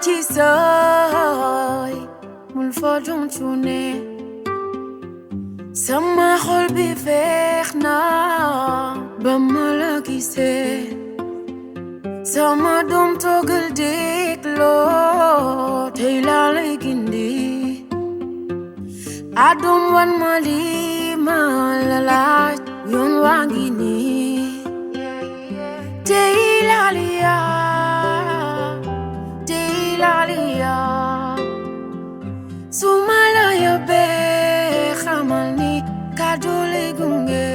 ci sooy mul fodum tune sama xol bi feex na ba ma la gisee sama doom toogal dégloo tey laa lay gindi adum wan ma lii ma la laaj yoon waa ngi nii tey laa liya su ma la yóbbee xamal ni kàddu lay gunge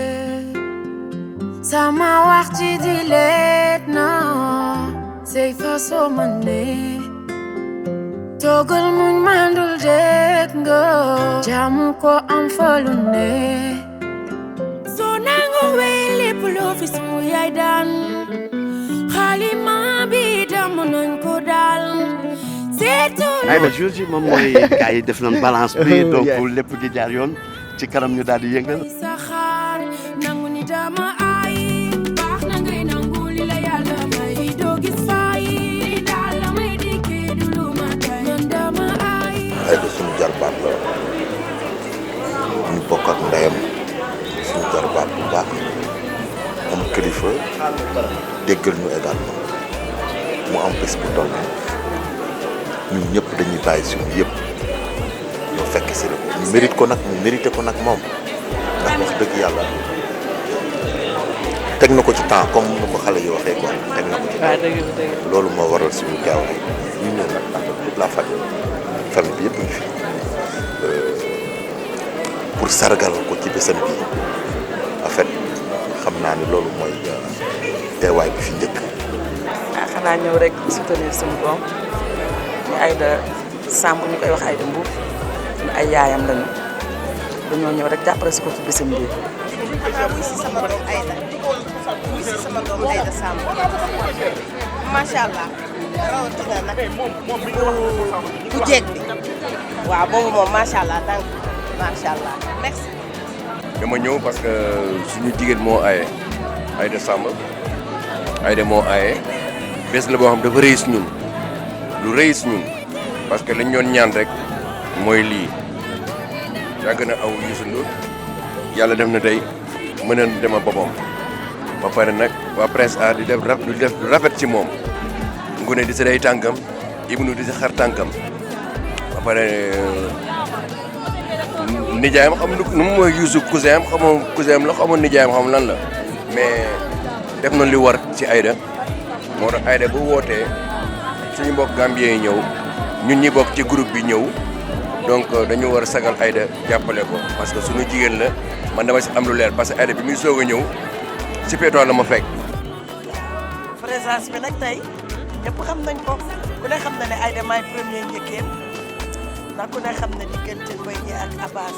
sama wax ci di leet na say fa soo mane toogal muñ mandul dégg nga jaamu ko am falu ne soo nangu wey lépp loo fi sunu yaay daan xalima bi dam nañ ko daal Aïda jour ji moom mooy gars yi def nañ balance bi donc lépp gi jaar yoon ci kanam ñu daal di yëngal nangu ni dama ay baax na ngay nangu li la yàlla may doo gis fay daal la may dikkee du lu ma tay man dama ay Aïda suñu jarbaat la ñu bokk ak ndeyam suñu jarbaat bu baax am kilifa déggal ñu également mu am bés bu toll ñun ñëpp dañuy bàyyi suñu yëpp ñoo fekk si rek ñu mérite ko nag mu mérité ko nag moom ndax wax dëgg yàlla teg na ko ci temps comme nu ko xale yi waxee quoi teg na ko ci temps loolu moo waral suñu teewaay ñu ñëw nag ànd ak toute la famille bi yëpp ngi fi pour sargal ko ci bésam bi en fait xam naa ni loolu mooy teewaay bi fi njëkk. xanaa ñëw rek soutenir suñu doom ñu Aïda Samb ñu koy wax Aïda Mbuub ñu ay yaayam lañu dañoo ñëw rek jàppale si ko ci bésam bi. muy si sama doom Aïda muy si sama doom Aïda Samb macha allah rawatina nag bu jeeg bi waaw boobu moom macha allah donc macha allah merci. dama ñëw parce que suñu jigéen moo aaye Aïda Samb Aïda moo aaye bés la boo xam dafa rëy si ñun lu rëy si ñun parce que lañ doon ñaan rek mooy lii yàgg na aw Youssou Ndour yàlla def na tey mën na dema boppam ba pare nag waa Prince Art di def lu rafet ci moom Ngoné di si day tànkam Ibnu di si xar tànkam ba pare nijaayam xam nu mu mooy Youssou cousin am xamoo cousin am la xamoon nijaayam xam lan la mais def na li war ci Aïda moo tax Aïda bu wootee suñu mbokk Gambien yi ñëw ñun ñi bokk ci groupe bi ñëw donc dañu war a sagal Aïda jàppale ko parce que suñu jigéen la man dama si am lu leer parce que Aïda bi muy soog a ñëw si pétole la ma fekk. présence bi nag tey ñëpp xam nañ ko ku ne xam na ne Aïda maay premier njëkkeen ndax ku ne xam na diggante Mbaye Dièye ak Abbas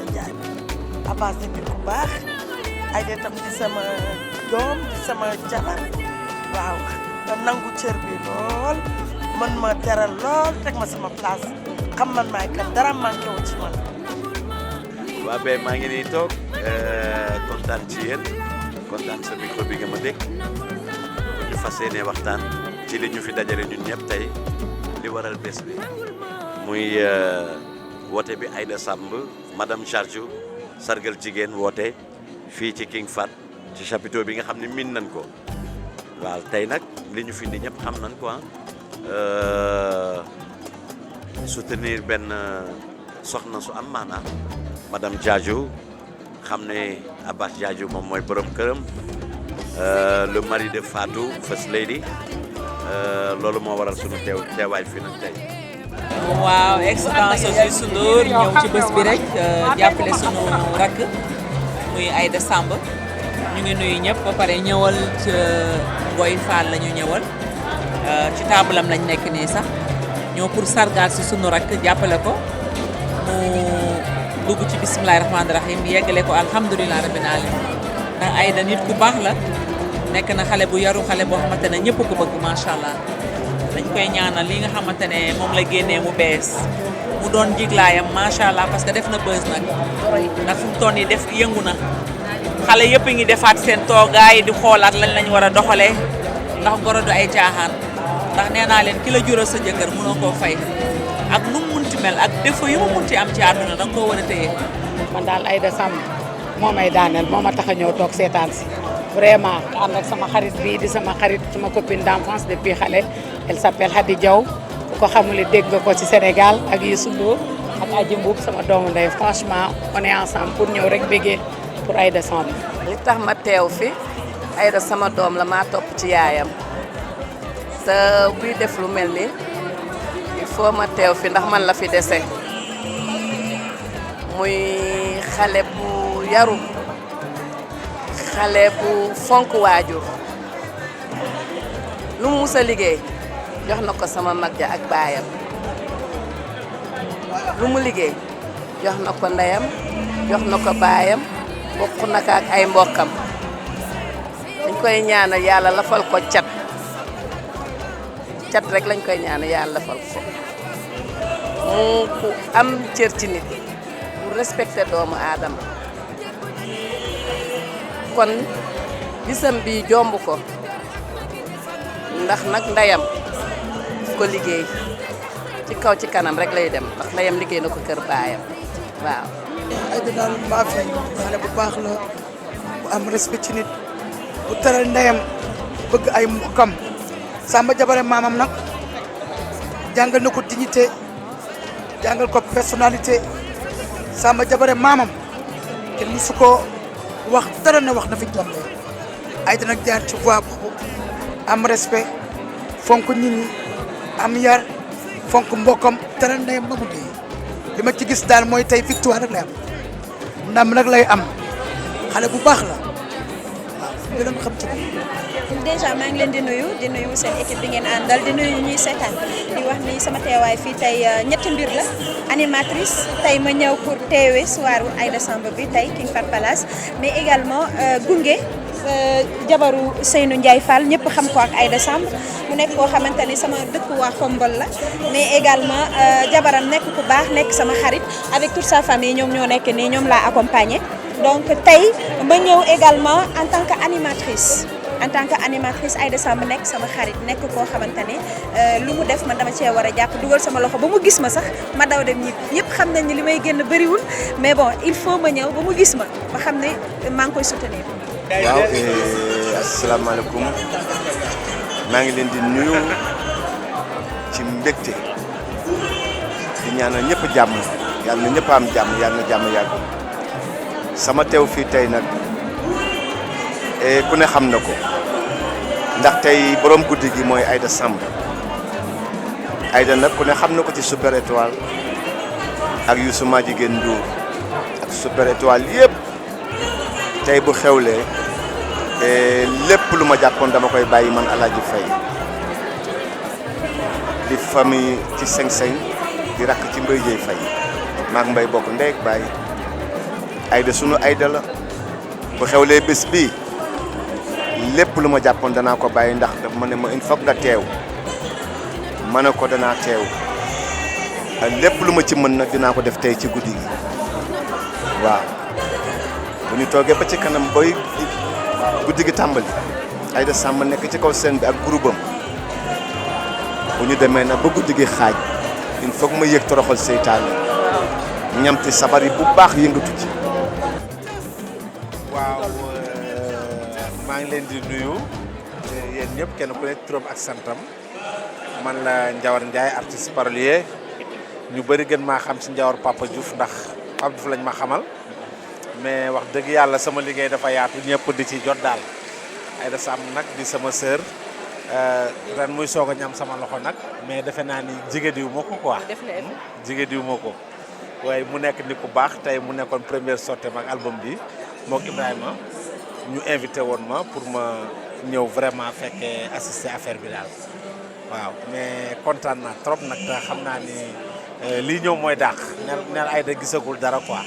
Ndiaye Abbas di nit ku baax Aïda tam di sama doom di sama jabar waaw nga nangu cër bi lool mën ma teral lool teg ma sama place xam man maay kan dara manqué wu ci man. waa ba maa ngi nii toog kontaan ci yéen kontaan sa micro bi nga ma dégg ñu fas yéene waxtaan ci li ñu fi dajale ñun ñëpp tey li waral bés bi muy woote bi Aïda Samb madame Jarju sargal jigéen woote fii ci King Fahd ci chapiteau bi nga xam ne miin nañ ko waaw tey nag li ñu fi indi ñëpp xam nañ ko soutenir benn soxna su am maanaam madame Jarju xam ne Abbas Jarju moom mooy borom këram le mari de Fatou First Lady loolu moo waral sunu teewaay fii nag tey. waaw excellence Youssou Ndour ñëw ci bés bi rek jàppale sunu rakk muy Aïda Samb ñu ngi nuyu ñëpp ba pare ñëwal ci Boy Fall la ñu ñëwal ci taabalam lañ nekk nii sax ñëw pour sargal si sunu rakk jàppale ko mu dugg ci bisimilahi rahmaani rahim yeggale ko alhamdulilah rabbil alamin ndax Aïda nit ku baax la nekk na xale bu yaru xale boo xamante ne ñëpp ko bëgg macha allah. dañ koy ñaanal li nga xamante ne moom la génnee mu bees mu doon jiglaayam macha allah parce que def na bës nag ndax fu mu toll nii def yëngu na xale yëpp ngi defaat seen toogaay di xoolaat lañ war a doxalee ndax goro du ay caaxaan ndax nee naa leen ki la jural sa jëkkër mënoo koo fay ak nu mu munti mel ak défaut yu mu munti am ci àdduna da nga koo war a téye. man daal Aïda Samb moo may daaneel moo ma tax a ñëw toog seetaan si vraiment ànd ak sama xarit bii di sama xarit sama copine d'enfance depuis xale elle s'appelle Hadi Diaw ku ko xamule dégg nga ko ci Sénégal ak Youssou Ndour ak Adji Mbuub sama doomu ndey franchement on est ensemble pour ñëw rek béggee pour Aïda Samb. li tax ma teew fi Aïda sama doom la maa topp ci yaayam te buy def lu mel ni il faut ma teew fi ndax man la fi dese muy xale bu yaru xale bu fonk waajur lu mu mus a liggéey jox na ko sama mag ja ak baayam lu mu liggéey jox na ko ndeyam jox na ko baayam bokk na ko ak ay mbokkam dañ koy ñaanal yàlla lafal ko cat rek lañ koy ñaanal yàlla lafal ko mu ku am cër ci nit bu respecté doomu aadama kon bisam bi jomb ko ndax nag ndeyam ko liggéey ci kaw ci kanam rek lay dem ndax ndeyam liggéey na ko kër baayam waaw. Aïda daal maa fi xale bu baax la bu am respect ci nit bu teral ndeyam bëgg ay mbokkam Samba Jabare maamam nag jàngal na ko dignité jàngal ko personnalité Samba Jabare maamam kenn musu ko wax dara na wax na fi jombe Aïda nag jaar ci voie boobu am respect fonk nit ñi am yar fonk mbokkam teral ndeyam ba mu dee li ma ci gis daal mooy tey victoire rek lay am ndam nag lay am xale bu baax la waaw li leen xam ci déjà maa ngi leen di nuyu seen équipe bi ngeen àndal di nuyu ñuy seetaan di wax ni sama teewaay fii tey ñetti mbir la animatrice tey ma ñëw pour teewee soir Aïda Samb bi tey King Fahd Palace mais également gunge jabaru Seynou Ndiaye Fall ñëpp xam ko ak Aïda Samb mu nekk koo xamante ni sama dëkk waa Xombol la mais également jabaram nekk ku baax nekk sama xarit avec toute sa famille ñoom ñoo nekk nii ñoom laa accompagné donc tey ma ñëw également en tant que animatrice Aïda Samb nekk sama xarit nekk koo xamante ni lu mu def man dama cee war a jàpp dugal sama loxo ba mu gis ma sax ma daw dem ñëpp xam nañ ni li may génn bëriwul mais bon il faut ma ñëw ba mu gis ma ba xam ne maa ngi koy soutenir. waaw asalaamaaleykum maa ngi leen di nuyu ci mbégte di ñaanal ñëpp jàmm yàlla na ñëpp am jàmm yàlla na jàmm yàgg sama teew fii tey nag ku ne xam na ko ndax tey borom guddi gi mooy Aïda Samb Aïda nag ku ne xam na ko ci Super Étoile ak Youssou Madjiguène Ndour ak Super Étoile yëpp tey bu xewlee lépp lu ma jàppoon dama koy bàyyi man Alaaji Fay di famille ci seng-seng di rakk ci Mbay Jëy Fay maak Mbay bokk ndey ak baay Aïda sunu Aïda la bu xewlee bés bii lépp lu ma jàppoon danaa ko bàyyi ndax daf ma ne ma il faut nga teew ma ne ko danaa teew lépp lu ma ci mën nag dinaa ko def tey ci guddi gi waaw bu ñu toogee ba ci kanam boy guddi gi tàmbali Aïda Samb nekk ci kaw scène bi ak groupe am bu ñu demee nag ba guddi gi xaaj il faut ma yëg toroxal seytaane ñamti sabar yi bu baax yëngatu ci. waaw maa ngi leen di nuyu yéen ñëpp kenn ku nekk turam ak santam man la Ndiawar Ndiaye artiste parolier ñu bëri gën maa xam ci Ndiawar Papa Diouf ndax Papa Diouf lañ ma xamal mais wax dëgg yàlla sama liggéey dafa yaatu ñëpp di ci jot daal Aïda Samb nag di sama sœur ren muy soog a ñam sama loxo nag mais defe naa ni jigéen diw moo ko quoi jigéen diw moo ko waaye mu nekk ni ku baax tey mu nekkoon première sortie ak album bi mook Ibrahima ñu invité woon ma pour ma ñëw vraiment fekkee assister affaire bi daal waaw mais kontaan naa trop nag te xam naa ni lii ñëw mooy dàq neel Aïda gisagul dara quoi